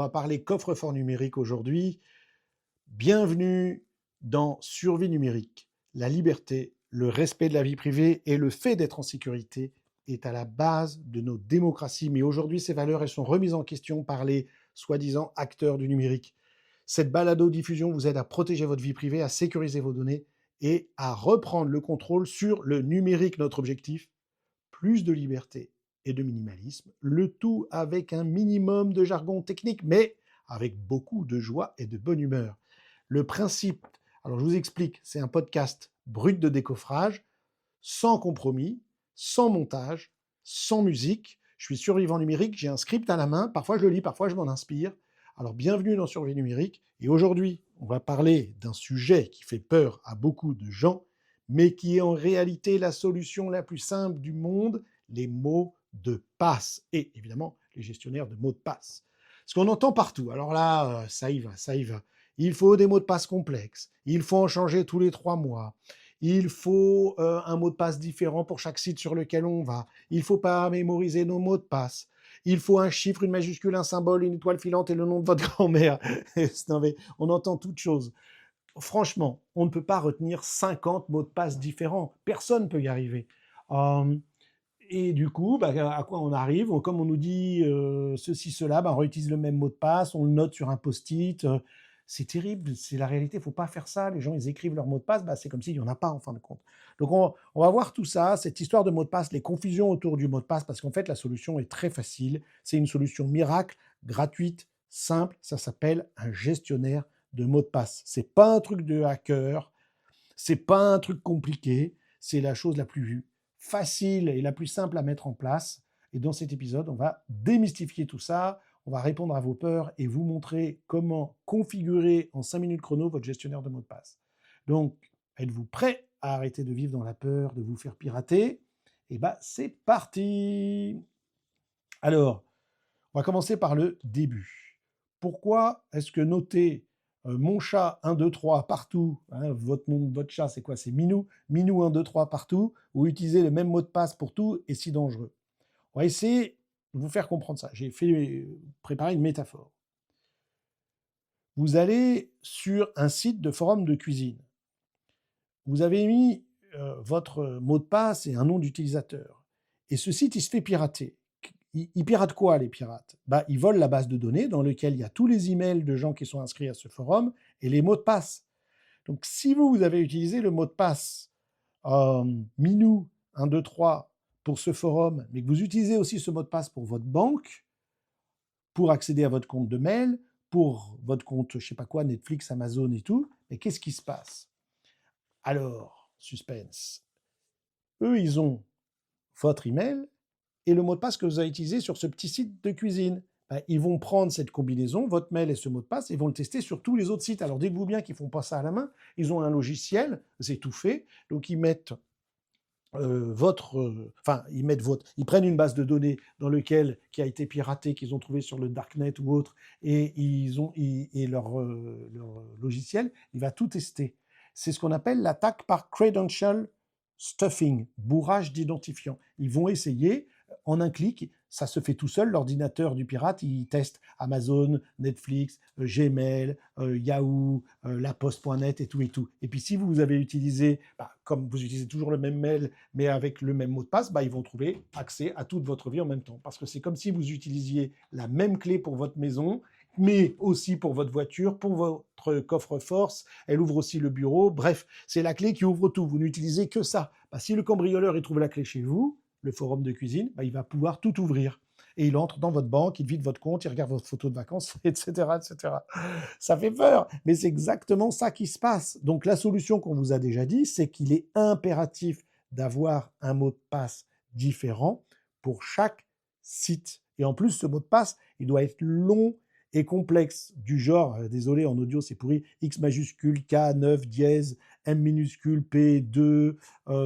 va parler coffre-fort numérique aujourd'hui. Bienvenue dans Survie numérique. La liberté, le respect de la vie privée et le fait d'être en sécurité est à la base de nos démocraties. Mais aujourd'hui, ces valeurs, elles sont remises en question par les soi-disant acteurs du numérique. Cette balado-diffusion vous aide à protéger votre vie privée, à sécuriser vos données et à reprendre le contrôle sur le numérique. Notre objectif, plus de liberté et de minimalisme, le tout avec un minimum de jargon technique, mais avec beaucoup de joie et de bonne humeur. Le principe, alors je vous explique, c'est un podcast brut de décoffrage, sans compromis, sans montage, sans musique. Je suis survivant numérique, j'ai un script à la main, parfois je le lis, parfois je m'en inspire. Alors bienvenue dans Survie numérique, et aujourd'hui on va parler d'un sujet qui fait peur à beaucoup de gens, mais qui est en réalité la solution la plus simple du monde, les mots de passe, et évidemment les gestionnaires de mots de passe. Ce qu'on entend partout, alors là, ça y va, ça y va. Il faut des mots de passe complexes, il faut en changer tous les 3 mois, il faut un mot de passe différent pour chaque site sur lequel on va, il ne faut pas mémoriser nos mots de passe, il faut un chiffre, une majuscule, un symbole, une étoile filante et le nom de votre grand-mère. On entend toutes choses. Franchement, on ne peut pas retenir 50 mots de passe différents. Personne ne peut y arriver. Et du coup, à quoi on arrive? Comme on nous dit ceci, cela, on réutilise le même mot de passe, on le note sur un post-it. C'est terrible, c'est la réalité, il ne faut pas faire ça. Les gens, ils écrivent leur mot de passe, c'est comme s'il n'y en a pas en fin de compte. Donc on va voir tout ça, cette histoire de mot de passe, les confusions autour du mot de passe, parce qu'en fait, la solution est très facile. C'est une solution miracle, gratuite, simple, ça s'appelle un gestionnaire de mots de passe. C'est pas un truc de hacker, c'est pas un truc compliqué, c'est la chose la plus facile et la plus simple à mettre en place. Et dans cet épisode, on va démystifier tout ça, on va répondre à vos peurs et vous montrer comment configurer en 5 minutes chrono votre gestionnaire de mots de passe. Donc, êtes-vous prêt à arrêter de vivre dans la peur de vous faire pirater? Et c'est parti! Alors, on va commencer par le début. Pourquoi est-ce que noter mon chat 1, 2, 3 partout, votre nom de votre chat c'est quoi? C'est Minou, Minou 1, 2, 3 partout, ou utiliser le même mot de passe pour tout est si dangereux? On va essayer de vous faire comprendre ça. J'ai préparé une métaphore. Vous allez sur un site de forum de cuisine. Vous avez mis votre mot de passe et un nom d'utilisateur. Et ce site, il se fait pirater. Ils piratent quoi, les pirates? Ils volent la base de données dans laquelle il y a tous les emails de gens qui sont inscrits à ce forum et les mots de passe. Donc, si vous avez utilisé le mot de passe Minou 1, 2, 3 pour ce forum, mais que vous utilisez aussi ce mot de passe pour votre banque, pour accéder à votre compte de mail, pour votre compte, je sais pas quoi, Netflix, Amazon et tout, mais qu'est-ce qui se passe? Alors, suspense. Eux, ils ont votre email et le mot de passe que vous avez utilisé sur ce petit site de cuisine. Ils vont prendre cette combinaison, votre mail et ce mot de passe, et vont le tester sur tous les autres sites. Alors dites-vous bien qu'ils ne font pas ça à la main, ils ont un logiciel, c'est tout fait, donc ils mettent ils prennent une base de données qui a été piratée, qu'ils ont trouvé sur le darknet ou autre, et leur logiciel, il va tout tester. C'est ce qu'on appelle l'attaque par credential stuffing, bourrage d'identifiants. Ils vont essayer, en un clic, ça se fait tout seul, l'ordinateur du pirate, il teste Amazon, Netflix, Gmail, Yahoo, laposte.net et tout et tout. Et puis si vous avez utilisé, comme vous utilisez toujours le même mail, mais avec le même mot de passe, ils vont trouver accès à toute votre vie en même temps. Parce que c'est comme si vous utilisiez la même clé pour votre maison, mais aussi pour votre voiture, pour votre coffre-fort, elle ouvre aussi le bureau. Bref, c'est la clé qui ouvre tout. Vous n'utilisez que ça. Si le cambrioleur il trouve la clé chez vous, le forum de cuisine, il va pouvoir tout ouvrir. Et il entre dans votre banque, il vide votre compte, il regarde votre photo de vacances, etc., etc. Ça fait peur, mais c'est exactement ça qui se passe. Donc la solution qu'on vous a déjà dit, c'est qu'il est impératif d'avoir un mot de passe différent pour chaque site. Et en plus, ce mot de passe, il doit être long et complexe, du genre, désolé, en audio c'est pourri, X majuscule, K, 9, dièse, M minuscule, P, 2,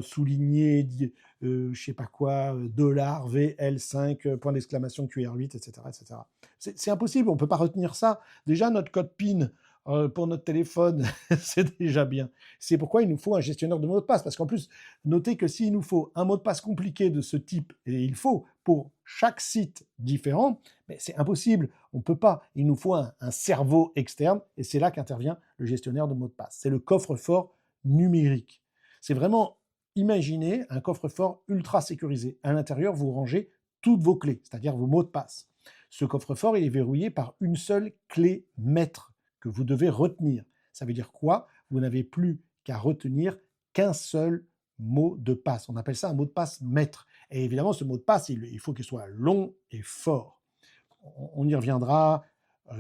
souligné, je sais pas quoi, dollar, V, L, 5, point d'exclamation, QR8, etc., etc. C'est impossible, on ne peut pas retenir ça. Déjà, notre code PIN, pour notre téléphone, c'est déjà bien. C'est pourquoi il nous faut un gestionnaire de mots de passe. Parce qu'en plus, notez que s'il nous faut un mot de passe compliqué de ce type, et il faut pour chaque site différent, mais c'est impossible. On ne peut pas. Il nous faut un cerveau externe, et c'est là qu'intervient le gestionnaire de mots de passe. C'est le coffre-fort numérique. C'est vraiment, imaginez un coffre-fort ultra sécurisé. À l'intérieur, vous rangez toutes vos clés, c'est-à-dire vos mots de passe. Ce coffre-fort, il est verrouillé par une seule clé maître que vous devez retenir. Ça veut dire quoi? Vous n'avez plus qu'à retenir qu'un seul mot de passe. On appelle ça un mot de passe maître. Et évidemment, ce mot de passe, il faut qu'il soit long et fort. On y reviendra,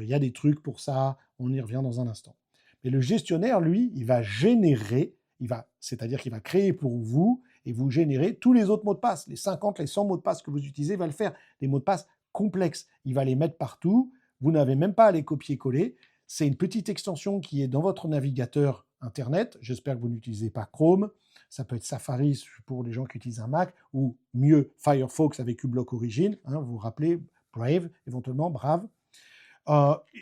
il y a des trucs pour ça, on y revient dans un instant. Mais le gestionnaire, lui, il va générer, c'est-à-dire qu'il va créer pour vous et vous générer tous les autres mots de passe. Les 50, les 100 mots de passe que vous utilisez, il va le faire. Des mots de passe complexes. Il va les mettre partout. Vous n'avez même pas à les copier-coller. C'est une petite extension qui est dans votre navigateur Internet. J'espère que vous n'utilisez pas Chrome. Ça peut être Safari pour les gens qui utilisent un Mac, ou mieux Firefox avec uBlock Origin. Vous vous rappelez, Brave, éventuellement, Brave.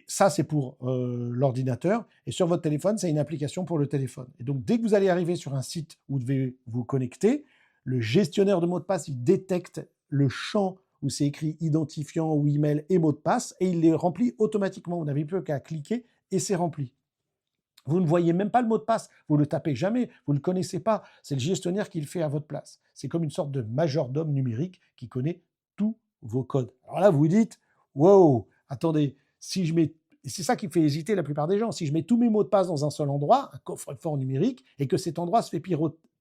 Ça, c'est pour l'ordinateur. Et sur votre téléphone, c'est une application pour le téléphone. Et donc, dès que vous allez arriver sur un site où vous devez vous connecter, le gestionnaire de mots de passe, il détecte le champ où c'est écrit identifiant ou email et mot de passe, et il les remplit automatiquement. Vous n'avez plus qu'à cliquer et c'est rempli. Vous ne voyez même pas le mot de passe, vous ne le tapez jamais, vous ne le connaissez pas. C'est le gestionnaire qui le fait à votre place. C'est comme une sorte de majordome numérique qui connaît tous vos codes. Alors là, vous vous dites, wow, attendez, si je mets, c'est ça qui fait hésiter la plupart des gens, si je mets tous mes mots de passe dans un seul endroit, un coffre-fort numérique, et que cet endroit se fait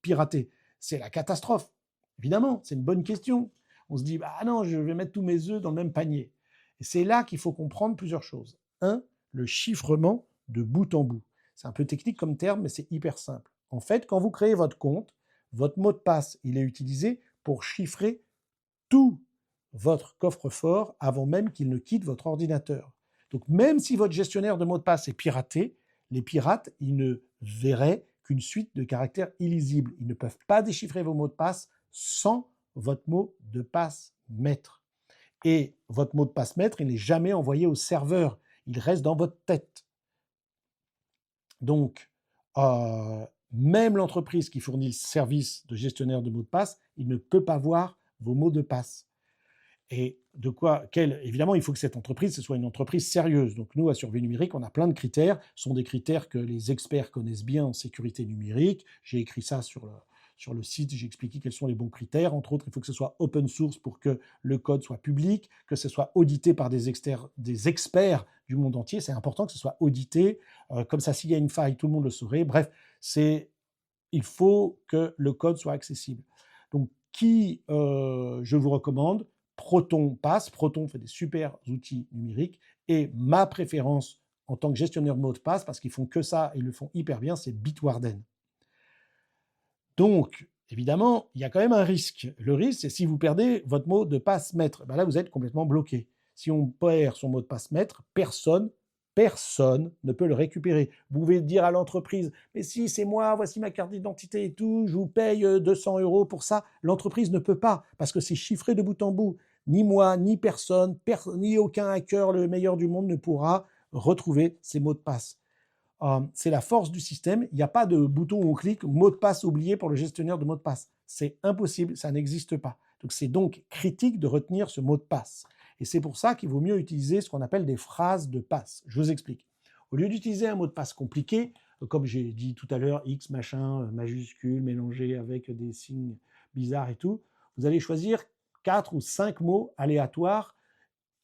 pirater, c'est la catastrophe. Évidemment, c'est une bonne question. On se dit, bah non, je vais mettre tous mes œufs dans le même panier. Et c'est là qu'il faut comprendre plusieurs choses. Un, le chiffrement de bout en bout. C'est un peu technique comme terme, mais c'est hyper simple. En fait, quand vous créez votre compte, votre mot de passe, il est utilisé pour chiffrer tout votre coffre-fort avant même qu'il ne quitte votre ordinateur. Donc même si votre gestionnaire de mots de passe est piraté, les pirates, ils ne verraient qu'une suite de caractères illisibles. Ils ne peuvent pas déchiffrer vos mots de passe sans votre mot de passe maître. Et votre mot de passe maître, il n'est jamais envoyé au serveur. Il reste dans votre tête. Donc, même l'entreprise qui fournit le service de gestionnaire de mots de passe, il ne peut pas voir vos mots de passe. Et évidemment, il faut que cette entreprise, ce soit une entreprise sérieuse. Donc nous, à Survie Numérique, on a plein de critères. Ce sont des critères que les experts connaissent bien en sécurité numérique. J'ai écrit ça sur le site, j'ai expliqué quels sont les bons critères. Entre autres, il faut que ce soit open source pour que le code soit public, que ce soit audité par des experts du monde entier. C'est important que ce soit audité. Comme ça, s'il y a une faille, tout le monde le saurait. Bref, il faut que le code soit accessible. Donc, je vous recommande Proton Pass. Proton fait des super outils numériques. Et ma préférence en tant que gestionnaire de mots de passe, parce qu'ils font que ça et ils le font hyper bien, c'est Bitwarden. Donc, évidemment, il y a quand même un risque. Le risque, c'est si vous perdez votre mot de passe maître. Ben là, vous êtes complètement bloqué. Si on perd son mot de passe maître, personne ne peut le récupérer. Vous pouvez dire à l'entreprise, mais si c'est moi, voici ma carte d'identité et tout, je vous paye 200 € pour ça. L'entreprise ne peut pas, parce que c'est chiffré de bout en bout. Ni moi, ni personne, ni aucun hacker, le meilleur du monde, ne pourra retrouver ces mots de passe. C'est la force du système. Il n'y a pas de bouton où on clique, mot de passe oublié pour le gestionnaire de mot de passe. C'est impossible, ça n'existe pas. Donc c'est donc critique de retenir ce mot de passe. Et c'est pour ça qu'il vaut mieux utiliser ce qu'on appelle des phrases de passe. Je vous explique. Au lieu d'utiliser un mot de passe compliqué, comme j'ai dit tout à l'heure, X machin, majuscule, mélangé avec des signes bizarres et tout, vous allez choisir 4 ou 5 mots aléatoires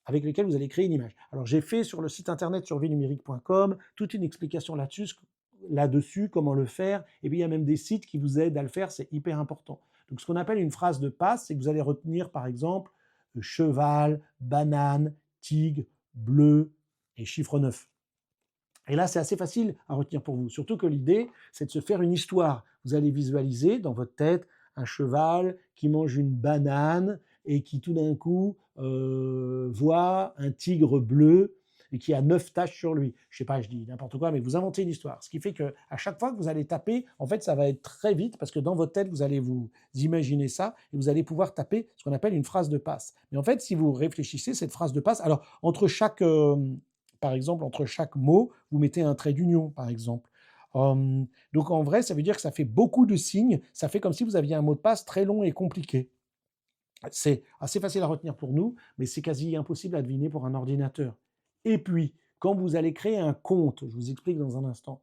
avec lesquels vous allez créer une image. Alors j'ai fait sur le site internet survienumérique.com toute une explication là-dessus, comment le faire, et puis il y a même des sites qui vous aident à le faire, c'est hyper important. Donc ce qu'on appelle une phrase de passe, c'est que vous allez retenir par exemple cheval, banane, tigre, bleu et chiffre 9. Et là, c'est assez facile à retenir pour vous. Surtout que l'idée, c'est de se faire une histoire. Vous allez visualiser dans votre tête un cheval qui mange une banane et qui tout d'un coup voit un tigre bleu et qui a 9 taches sur lui. Je sais pas, je dis n'importe quoi, mais vous inventez une histoire. Ce qui fait qu'à chaque fois que vous allez taper, en fait, ça va être très vite parce que dans votre tête, vous allez vous imaginer ça et vous allez pouvoir taper ce qu'on appelle une phrase de passe. Mais en fait, si vous réfléchissez, cette phrase de passe, alors entre chaque Par exemple, entre chaque mot, vous mettez un trait d'union, par exemple. Donc en vrai, ça veut dire que ça fait beaucoup de signes. Ça fait comme si vous aviez un mot de passe très long et compliqué. C'est assez facile à retenir pour nous, mais c'est quasi impossible à deviner pour un ordinateur. Et puis, quand vous allez créer un compte, je vous explique dans un instant,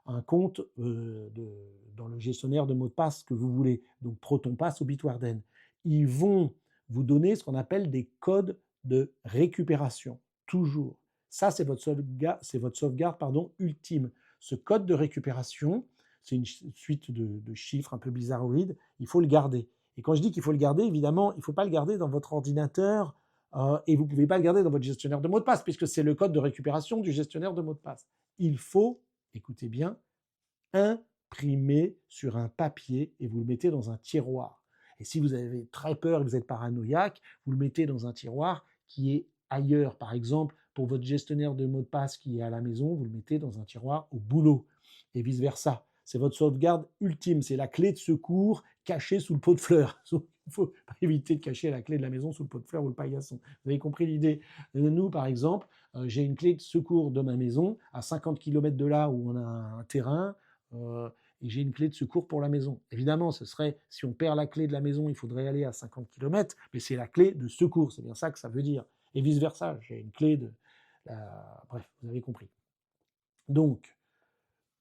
un compte dans le gestionnaire de mots de passe que vous voulez, donc ProtonPass ou Bitwarden, ils vont vous donner ce qu'on appelle des codes de récupération, toujours. Ça, c'est votre sauvegarde ultime. Ce code de récupération, c'est une suite de chiffres un peu bizarroïdes, il faut le garder. Et quand je dis qu'il faut le garder, évidemment, il ne faut pas le garder dans votre ordinateur et vous ne pouvez pas le garder dans votre gestionnaire de mots de passe, puisque c'est le code de récupération du gestionnaire de mots de passe. Il faut, écoutez bien, imprimer sur un papier et vous le mettez dans un tiroir. Et si vous avez très peur et que vous êtes paranoïaque, vous le mettez dans un tiroir qui est ailleurs. Par exemple, pour votre gestionnaire de mots de passe qui est à la maison, vous le mettez dans un tiroir au boulot et vice-versa. C'est votre sauvegarde ultime, c'est la clé de secours cachée sous le pot de fleurs. Il faut éviter de cacher la clé de la maison sous le pot de fleurs ou le paillasson. Vous avez compris l'idée. Nous, par exemple, j'ai une clé de secours de ma maison à 50 km de là où on a un terrain et j'ai une clé de secours pour la maison. Évidemment, ce serait, si on perd la clé de la maison, il faudrait aller à 50 km, mais c'est la clé de secours, c'est bien ça que ça veut dire. Et vice-versa, j'ai une clé de... Bref, vous avez compris. Donc,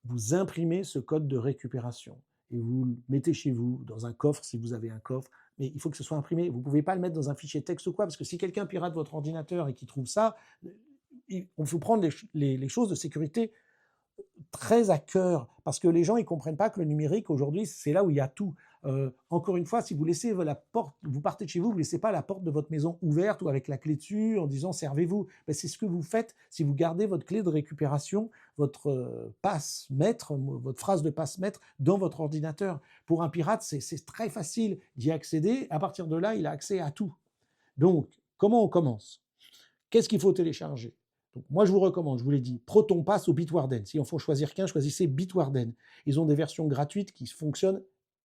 vous imprimez ce code de récupération et vous le mettez chez vous, dans un coffre si vous avez un coffre, mais il faut que ce soit imprimé. Vous ne pouvez pas le mettre dans un fichier texte ou quoi, parce que si quelqu'un pirate votre ordinateur et qu'il trouve ça, on faut prendre les choses de sécurité très à cœur, parce que les gens ils comprennent pas que le numérique aujourd'hui c'est là où il y a tout. Encore une fois, si vous laissez la porte, vous partez de chez vous, vous laissez pas la porte de votre maison ouverte ou avec la clé dessus en disant servez-vous. Ben, c'est ce que vous faites si vous gardez votre clé de récupération, votre passe-mètre, votre phrase de passe-mètre dans votre ordinateur. Pour un pirate, c'est très facile d'y accéder. À partir de là, il a accès à tout. Donc, comment on commence? Qu'est-ce qu'il faut télécharger? Donc, moi, je vous recommande, je vous l'ai dit, ProtonPass ou Bitwarden. Si on faut choisir qu'un, choisissez Bitwarden. Ils ont des versions gratuites qui fonctionnent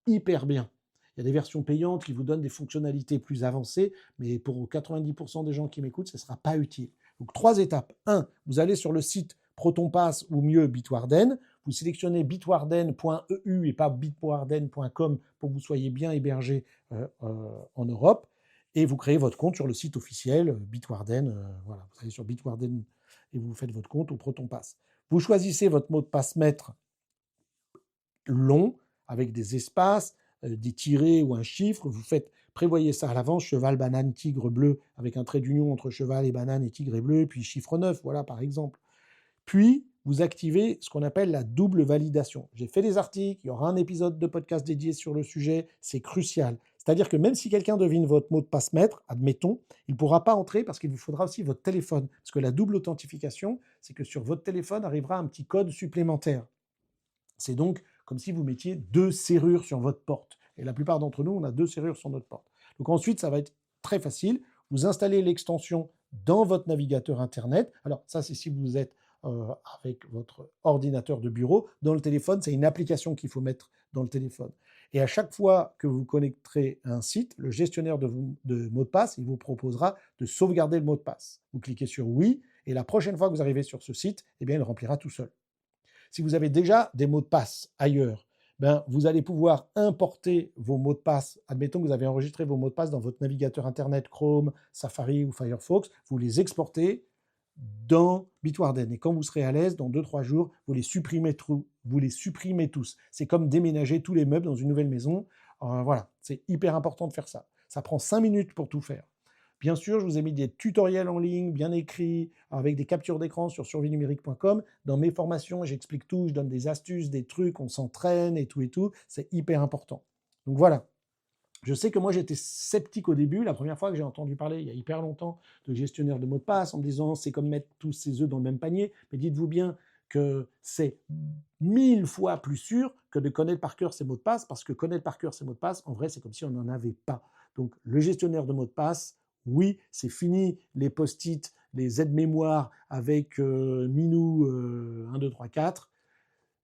hyper bien. Il y a des versions payantes qui vous donnent des fonctionnalités plus avancées, mais pour 90% des gens qui m'écoutent, ce ne sera pas utile. Donc, 3 étapes. 1, vous allez sur le site ProtonPass ou mieux Bitwarden. Vous sélectionnez bitwarden.eu et pas bitwarden.com pour que vous soyez bien hébergé en Europe. Et vous créez votre compte sur le site officiel Bitwarden. Voilà, vous allez sur Bitwarden et vous faites votre compte au ProtonPass. Vous choisissez votre mot de passe maître long, avec des espaces, des tirets ou un chiffre. Vous prévoyez ça à l'avance, cheval, banane, tigre, bleu, avec un trait d'union entre cheval et banane et tigre et bleu, et puis chiffre 9, voilà, par exemple. Puis, vous activez ce qu'on appelle la double validation. J'ai fait des articles, il y aura un épisode de podcast dédié sur le sujet, c'est crucial. C'est-à-dire que même si quelqu'un devine votre mot de passe maître, admettons, il ne pourra pas entrer parce qu'il vous faudra aussi votre téléphone. Parce que la double authentification, c'est que sur votre téléphone arrivera un petit code supplémentaire. C'est donc comme si vous mettiez 2 serrures sur votre porte. Et la plupart d'entre nous, on a 2 serrures sur notre porte. Donc ensuite, ça va être très facile. Vous installez l'extension dans votre navigateur Internet. Alors ça, c'est si vous êtes avec votre ordinateur de bureau. Dans le téléphone, c'est une application qu'il faut mettre dans le téléphone. Et à chaque fois que vous connecterez un site, le gestionnaire de mots de passe, il vous proposera de sauvegarder le mot de passe. Vous cliquez sur oui, et la prochaine fois que vous arrivez sur ce site, eh bien, il remplira tout seul. Si vous avez déjà des mots de passe ailleurs, ben, vous allez pouvoir importer vos mots de passe. Admettons que vous avez enregistré vos mots de passe dans votre navigateur Internet, Chrome, Safari ou Firefox, vous les exportez dans Bitwarden. Et quand vous serez à l'aise, dans 2-3 jours, vous les supprimez tous. C'est comme déménager tous les meubles dans une nouvelle maison. Voilà, c'est hyper important de faire ça. Ça prend 5 minutes pour tout faire. Bien sûr, je vous ai mis des tutoriels en ligne, bien écrits, avec des captures d'écran sur survienumérique.com. Dans mes formations, j'explique tout, je donne des astuces, des trucs, on s'entraîne et tout. C'est hyper important. Donc voilà. Je sais que moi, j'étais sceptique au début. La première fois que j'ai entendu parler, il y a hyper longtemps, de gestionnaire de mots de passe, en me disant c'est comme mettre tous ses œufs dans le même panier. Mais dites-vous bien que c'est 1000 fois plus sûr que de connaître par cœur ses mots de passe, parce que connaître par cœur ses mots de passe, en vrai, c'est comme si on n'en avait pas. Donc, le gestionnaire de mots de passe, oui, c'est fini les post-it, les aides-mémoire avec Minou 1, 2, 3, 4.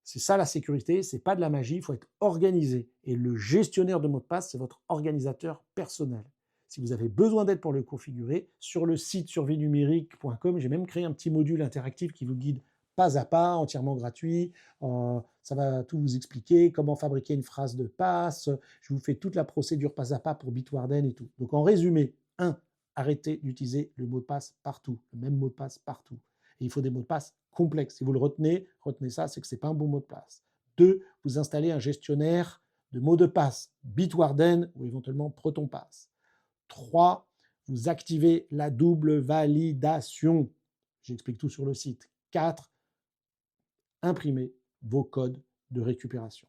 C'est ça la sécurité, c'est pas de la magie, il faut être organisé. Et le gestionnaire de mots de passe, c'est votre organisateur personnel. Si vous avez besoin d'aide pour le configurer, sur le site survienumérique.com, j'ai même créé un petit module interactif qui vous guide pas à pas, entièrement gratuit. Ça va tout vous expliquer, comment fabriquer une phrase de passe. Je vous fais toute la procédure pas à pas pour Bitwarden et tout. Donc en résumé, 1. Arrêtez d'utiliser le mot de passe partout, le même mot de passe partout. Et il faut des mots de passe complexes. Si vous le retenez ça, c'est que ce n'est pas un bon mot de passe. 2. Vous installez un gestionnaire de mots de passe, Bitwarden ou éventuellement ProtonPass. 3. Vous activez la double validation. J'explique tout sur le site. 4. Imprimez vos codes de récupération.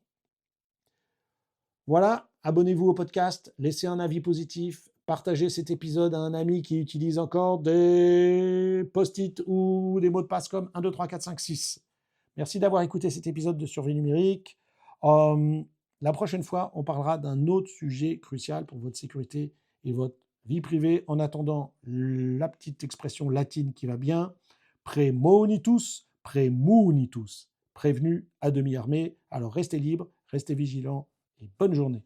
Voilà, abonnez-vous au podcast, laissez un avis positif, partagez cet épisode à un ami qui utilise encore des post-it ou des mots de passe comme 1, 2, 3, 4, 5, 6. Merci d'avoir écouté cet épisode de Survie numérique. La prochaine fois, on parlera d'un autre sujet crucial pour votre sécurité et votre vie privée. En attendant, la petite expression latine qui va bien, prémonitus, prémunitus, prévenu à demi-armé. Alors restez libres, restez vigilants et bonne journée.